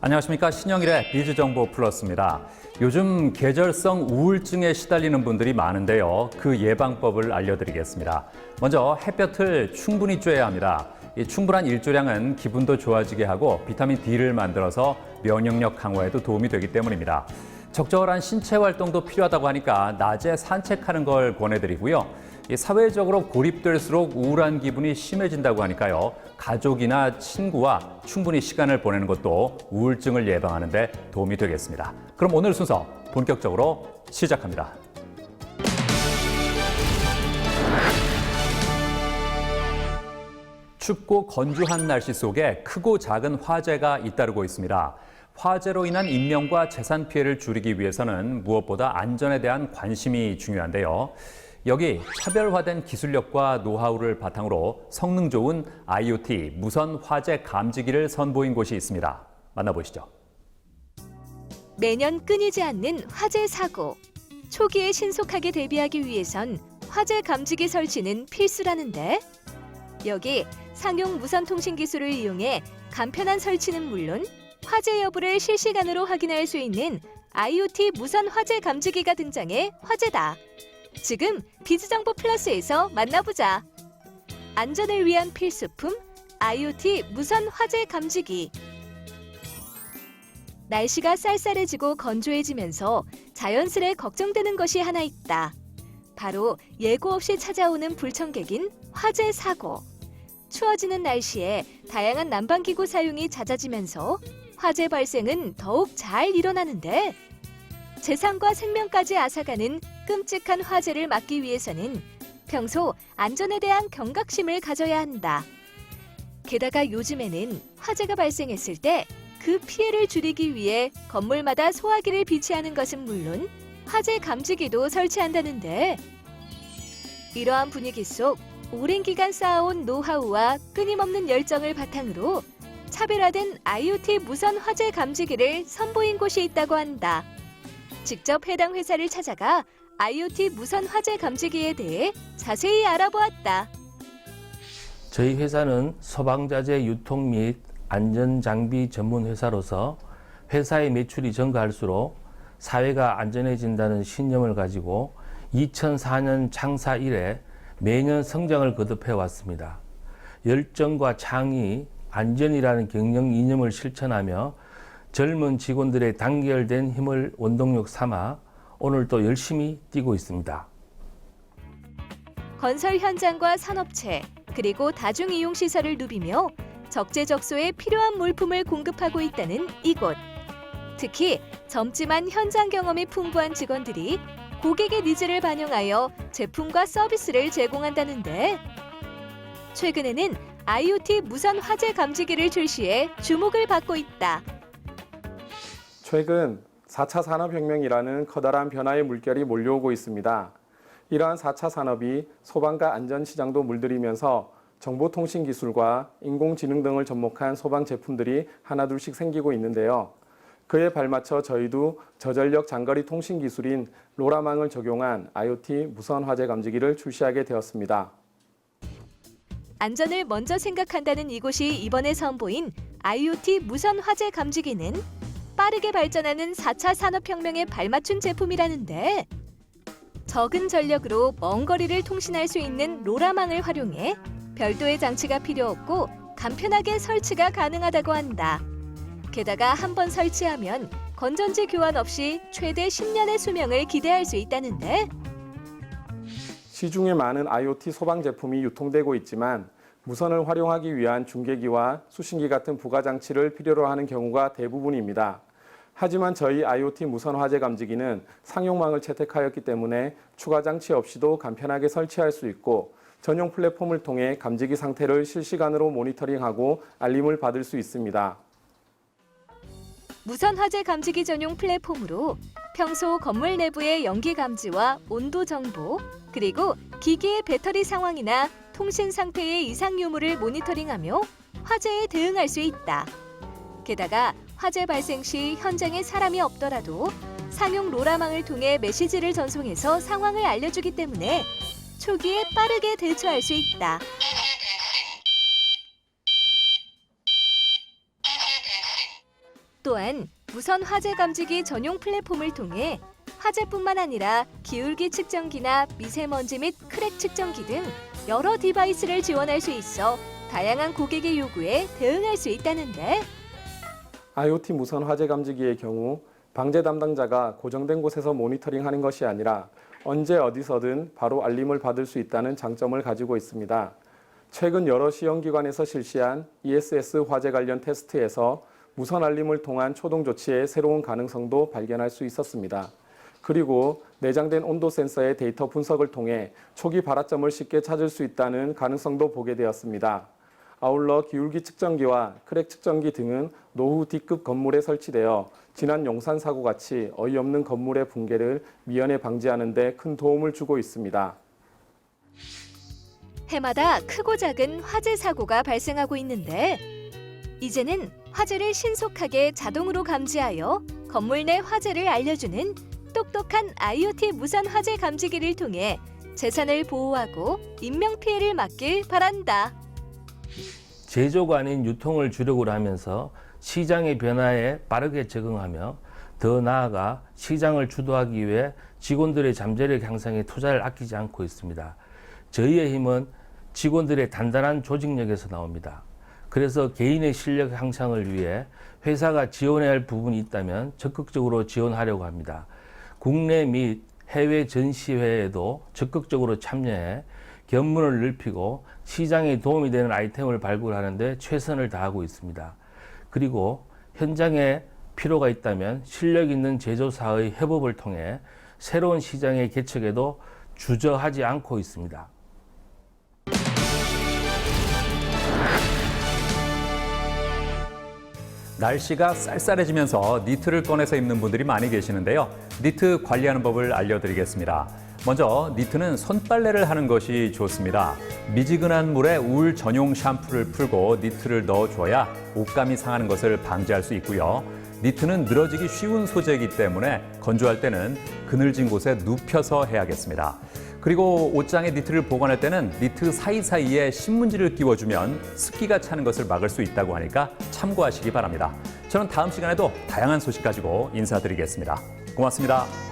안녕하십니까. 신영일의 비즈정보 플러스입니다. 요즘 계절성 우울증에 시달리는 분들이 많은데요. 그 예방법을 알려드리겠습니다. 먼저 햇볕을 충분히 쬐야 합니다. 이 충분한 일조량은 기분도 좋아지게 하고 비타민 D를 만들어서 면역력 강화에도 도움이 되기 때문입니다. 적절한 신체 활동도 필요하다고 하니까 낮에 산책하는 걸 권해드리고요. 사회적으로 고립될수록 우울한 기분이 심해진다고 하니까요. 가족이나 친구와 충분히 시간을 보내는 것도 우울증을 예방하는 데 도움이 되겠습니다. 그럼 오늘 순서 본격적으로 시작합니다. 춥고 건조한 날씨 속에 크고 작은 화재가 잇따르고 있습니다. 화재로 인한 인명과 재산 피해를 줄이기 위해서는 무엇보다 안전에 대한 관심이 중요한데요. 여기 차별화된 기술력과 노하우를 바탕으로 성능 좋은 IoT 무선 화재 감지기를 선보인 곳이 있습니다. 만나보시죠. 매년 끊이지 않는 화재 사고. 초기에 신속하게 대비하기 위해선 화재 감지기 설치는 필수라는데 여기 상용 무선 통신 기술을 이용해 간편한 설치는 물론 화재 여부를 실시간으로 확인할 수 있는 IoT 무선 화재 감지기가 등장해 화제다. 지금 비즈정보 플러스에서 만나보자. 안전을 위한 필수품 IoT 무선 화재 감지기. 날씨가 쌀쌀해지고 건조해지면서 자연스레 걱정되는 것이 하나 있다. 바로 예고 없이 찾아오는 불청객인 화재 사고. 추워지는 날씨에 다양한 난방기구 사용이 잦아지면서 화재 발생은 더욱 잘 일어나는데 재산과 생명까지 앗아가는 끔찍한 화재를 막기 위해서는 평소 안전에 대한 경각심을 가져야 한다. 게다가 요즘에는 화재가 발생했을 때 그 피해를 줄이기 위해 건물마다 소화기를 비치하는 것은 물론 화재 감지기도 설치한다는데 이러한 분위기 속 오랜 기간 쌓아온 노하우와 끊임없는 열정을 바탕으로 차별화된 IoT 무선 화재 감지기를 선보인 곳이 있다고 한다. 직접 해당 회사를 찾아가 IoT 무선 화재 감지기에 대해 자세히 알아보았다. 저희 회사는 소방자재 유통 및 안전장비 전문 회사로서 회사의 매출이 증가할수록 사회가 안전해진다는 신념을 가지고 2004년 창사 이래 매년 성장을 거듭해 왔습니다. 열정과 창의, 안전이라는 경영 이념을 실천하며 젊은 직원들의 단결된 힘을 원동력 삼아 오늘도 열심히 뛰고 있습니다. 건설 현장과 산업체, 그리고 다중이용시설을 누비며 적재적소에 필요한 물품을 공급하고 있다는 이곳. 특히 젊지만 현장 경험이 풍부한 직원들이 고객의 니즈를 반영하여 제품과 서비스를 제공한다는데 최근에는 IoT 무선 화재 감지기를 출시해 주목을 받고 있다. 최근 4차 산업혁명이라는 커다란 변화의 물결이 몰려오고 있습니다. 이러한 4차 산업이 소방과 안전시장도 물들이면서 정보통신기술과 인공지능 등을 접목한 소방 제품들이 하나둘씩 생기고 있는데요. 그에 발맞춰 저희도 저전력 장거리 통신 기술인 로라망을 적용한 IoT 무선 화재 감지기를 출시하게 되었습니다. 안전을 먼저 생각한다는 이곳이 이번에 선보인 IoT 무선 화재 감지기는 빠르게 발전하는 4차 산업혁명에 발맞춘 제품이라는데 적은 전력으로 먼 거리를 통신할 수 있는 로라망을 활용해 별도의 장치가 필요 없고 간편하게 설치가 가능하다고 한다. 게다가 한번 설치하면 건전지 교환 없이 최대 10년의 수명을 기대할 수 있다는데 시중에 많은 IoT 소방 제품이 유통되고 있지만 무선을 활용하기 위한 중계기와 수신기 같은 부가장치를 필요로 하는 경우가 대부분입니다. 하지만 저희 IoT 무선 화재 감지기는 상용망을 채택하였기 때문에 추가 장치 없이도 간편하게 설치할 수 있고 전용 플랫폼을 통해 감지기 상태를 실시간으로 모니터링하고 알림을 받을 수 있습니다. 무선 화재 감지기 전용 플랫폼으로 평소 건물 내부의 연기 감지와 온도 정보, 그리고 기기의 배터리 상황이나 통신 상태의 이상 유무를 모니터링하며 화재에 대응할 수 있다. 게다가 화재 발생 시 현장에 사람이 없더라도 상용 로라망을 통해 메시지를 전송해서 상황을 알려주기 때문에 초기에 빠르게 대처할 수 있다. 또한 무선 화재 감지기 전용 플랫폼을 통해 화재뿐만 아니라 기울기 측정기나 미세먼지 및 크랙 측정기 등 여러 디바이스를 지원할 수 있어 다양한 고객의 요구에 대응할 수 있다는데 IoT 무선 화재 감지기의 경우 방재 담당자가 고정된 곳에서 모니터링하는 것이 아니라 언제 어디서든 바로 알림을 받을 수 있다는 장점을 가지고 있습니다. 최근 여러 시험기관에서 실시한 ESS 화재 관련 테스트에서 무선 알림을 통한 초동 조치의 새로운 가능성도 발견할 수 있었습니다. 그리고 내장된 온도 센서의 데이터 분석을 통해 초기 발화점을 쉽게 찾을 수 있다는 가능성도 보게 되었습니다. 아울러 기울기 측정기와 크랙 측정기 등은 노후 D급 건물에 설치되어 지난 용산 사고같이 어이없는 건물의 붕괴를 미연에 방지하는 데 큰 도움을 주고 있습니다. 해마다 크고 작은 화재 사고가 발생하고 있는데 이제는 화재를 신속하게 자동으로 감지하여 건물 내 화재를 알려주는 똑똑한 IoT 무선 화재 감지기를 통해 재산을 보호하고 인명피해를 막길 바란다. 제조가 아닌 유통을 주력으로 하면서 시장의 변화에 빠르게 적응하며 더 나아가 시장을 주도하기 위해 직원들의 잠재력 향상에 투자를 아끼지 않고 있습니다. 저희의 힘은 직원들의 단단한 조직력에서 나옵니다. 그래서 개인의 실력 향상을 위해 회사가 지원해야 할 부분이 있다면 적극적으로 지원하려고 합니다. 국내 및 해외 전시회에도 적극적으로 참여해 견문을 넓히고 시장에 도움이 되는 아이템을 발굴하는 데 최선을 다하고 있습니다. 그리고 현장에 필요가 있다면 실력 있는 제조사의 협업을 통해 새로운 시장의 개척에도 주저하지 않고 있습니다. 날씨가 쌀쌀해지면서 니트를 꺼내서 입는 분들이 많이 계시는데요. 니트 관리하는 법을 알려드리겠습니다. 먼저 니트는 손빨래를 하는 것이 좋습니다. 미지근한 물에 울 전용 샴푸를 풀고 니트를 넣어줘야 옷감이 상하는 것을 방지할 수 있고요. 니트는 늘어지기 쉬운 소재이기 때문에 건조할 때는 그늘진 곳에 눕혀서 해야겠습니다. 그리고 옷장에 니트를 보관할 때는 니트 사이사이에 신문지를 끼워주면 습기가 차는 것을 막을 수 있다고 하니까 참고하시기 바랍니다. 저는 다음 시간에도 다양한 소식 가지고 인사드리겠습니다. 고맙습니다.